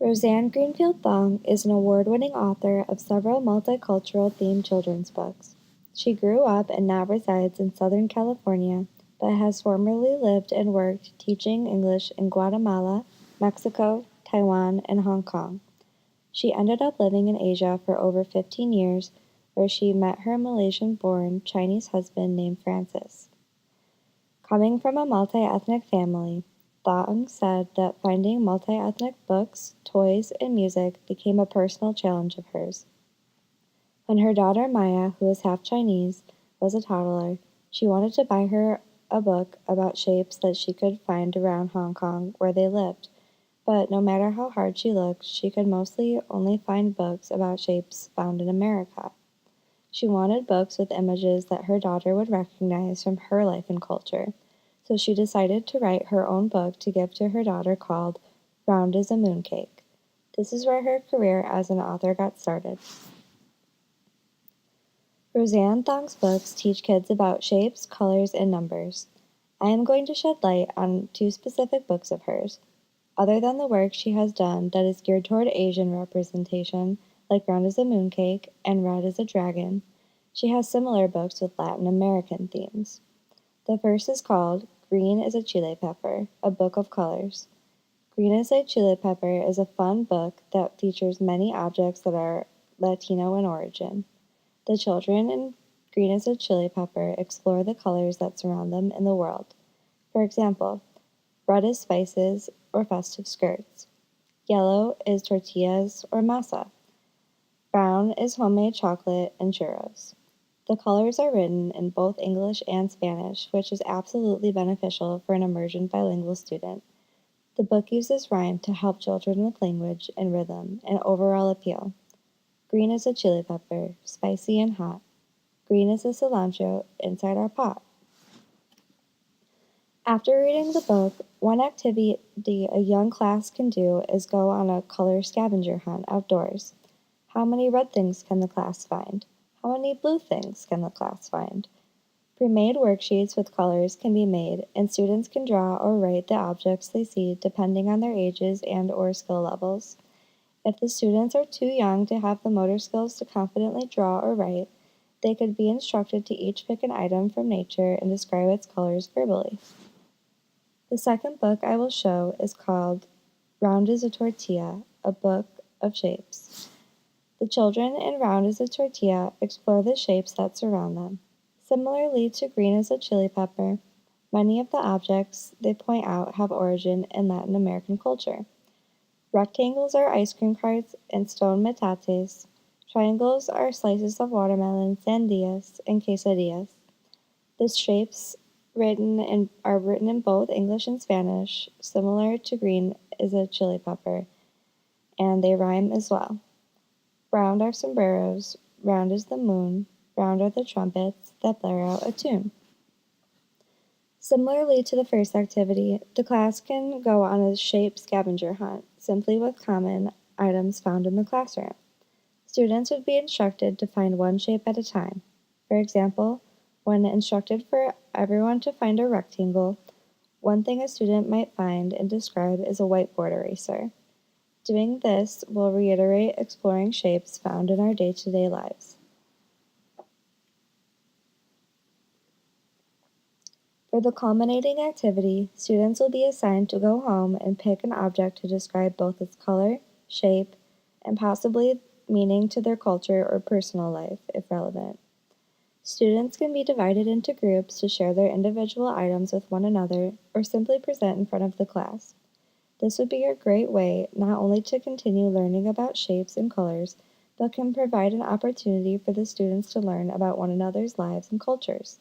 Rosanne Greenfield Thong is an award-winning author of several multicultural-themed children's books. She grew up and now resides in Southern California, but has formerly lived and worked teaching English in Guatemala, Mexico, Taiwan, and Hong Kong. She ended up living in Asia for over 15 years, where she met her Malaysian-born Chinese husband named Francis. Coming from a multi-ethnic family, Thong said that finding multi-ethnic books, toys, and music became a personal challenge of hers. When her daughter Maya, who is half Chinese, was a toddler, she wanted to buy her a book about shapes that she could find around Hong Kong where they lived, but no matter how hard she looked, she could mostly only find books about shapes found in America. She wanted books with images that her daughter would recognize from her life and culture, so she decided to write her own book to give to her daughter called Round as a Mooncake. This is where her career as an author got started. Rosanne Thong's books teach kids about shapes, colors, and numbers. I am going to shed light on two specific books of hers. Other than the work she has done that is geared toward Asian representation, like Round as a Mooncake and Red as a Dragon, she has similar books with Latin American themes. The first is called Green is a Chili Pepper, a book of colors. Green is a Chili Pepper is a fun book that features many objects that are Latino in origin. The children in Green is a Chili Pepper explore the colors that surround them in the world. For example, red is spices or festive skirts. Yellow is tortillas or masa. Brown is homemade chocolate and churros. The colors are written in both English and Spanish, which is absolutely beneficial for an immersion bilingual student. The book uses rhyme to help children with language and rhythm and overall appeal. Green is a chili pepper, spicy and hot. Green is a cilantro inside our pot. After reading the book, one activity a young class can do is go on a color scavenger hunt outdoors. How many red things can the class find? How many blue things can the class find? Pre-made worksheets with colors can be made, and students can draw or write the objects they see depending on their ages and/or skill levels. If the students are too young to have the motor skills to confidently draw or write, they could be instructed to each pick an item from nature and describe its colors verbally. The second book I will show is called Round as a Tortilla, a book of shapes. The children in Round as a Tortilla explore the shapes that surround them. Similarly to Green as a Chili Pepper, many of the objects they point out have origin in Latin American culture. Rectangles are ice cream carts and stone metates. Triangles are slices of watermelon, sandías, and quesadillas. The shapes are written in both English and Spanish, similar to Green is a Chili Pepper, and they rhyme as well. Round are sombreros, round is the moon, round are the trumpets that blare out a tune. Similarly to the first activity, the class can go on a shape scavenger hunt, simply with common items found in the classroom. Students would be instructed to find one shape at a time. For example, when instructed for everyone to find a rectangle, one thing a student might find and describe is a whiteboard eraser. Doing this will reiterate exploring shapes found in our day-to-day lives. For the culminating activity, students will be assigned to go home and pick an object to describe both its color, shape, and possibly meaning to their culture or personal life, if relevant. Students can be divided into groups to share their individual items with one another or simply present in front of the class. This would be a great way not only to continue learning about shapes and colors, but can provide an opportunity for the students to learn about one another's lives and cultures.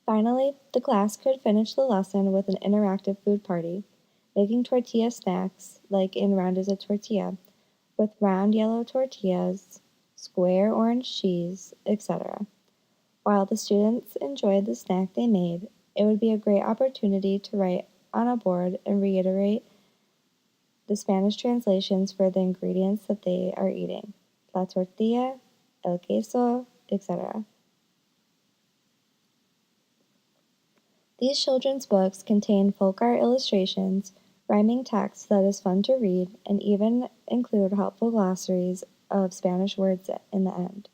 Finally, the class could finish the lesson with an interactive food party, making tortilla snacks, like in Round as a Tortilla, with round yellow tortillas, square orange cheese, etc. While the students enjoyed the snack they made, it would be a great opportunity to write on a board and reiterate the Spanish translations for the ingredients that they are eating: la tortilla, el queso, etc. These children's books contain folk art illustrations, rhyming text that is fun to read, and even include helpful glossaries of Spanish words in the end.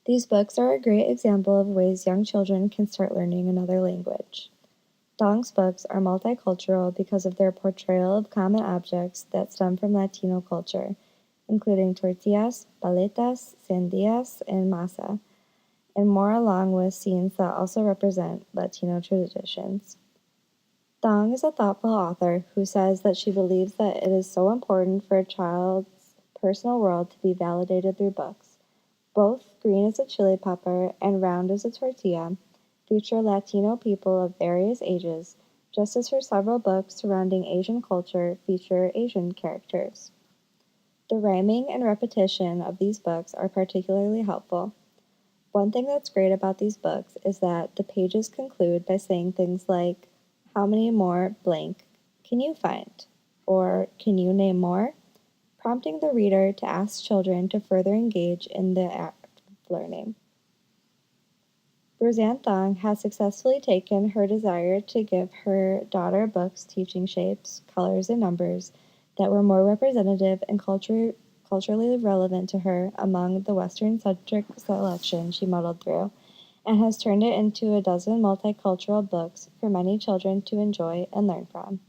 These books are a great example of ways young children can start learning another language. Thong's books are multicultural because of their portrayal of common objects that stem from Latino culture, including tortillas, paletas, sandías, and masa, and more along with scenes that also represent Latino traditions. Thong is a thoughtful author who says that she believes that it is so important for a child's personal world to be validated through books. Both Green as a Chili Pepper and Round as a Tortilla feature Latino people of various ages, just as her several books surrounding Asian culture feature Asian characters. The rhyming and repetition of these books are particularly helpful. One thing that's great about these books is that the pages conclude by saying things like, "How many more blank can you find?" Or "Can you name more?" prompting the reader to ask children to further engage in the act of learning. Rosanne Thong has successfully taken her desire to give her daughter books teaching shapes, colors, and numbers that were more representative and culturally relevant to her among the Western-centric selection she muddled through, and has turned it into a dozen multicultural books for many children to enjoy and learn from.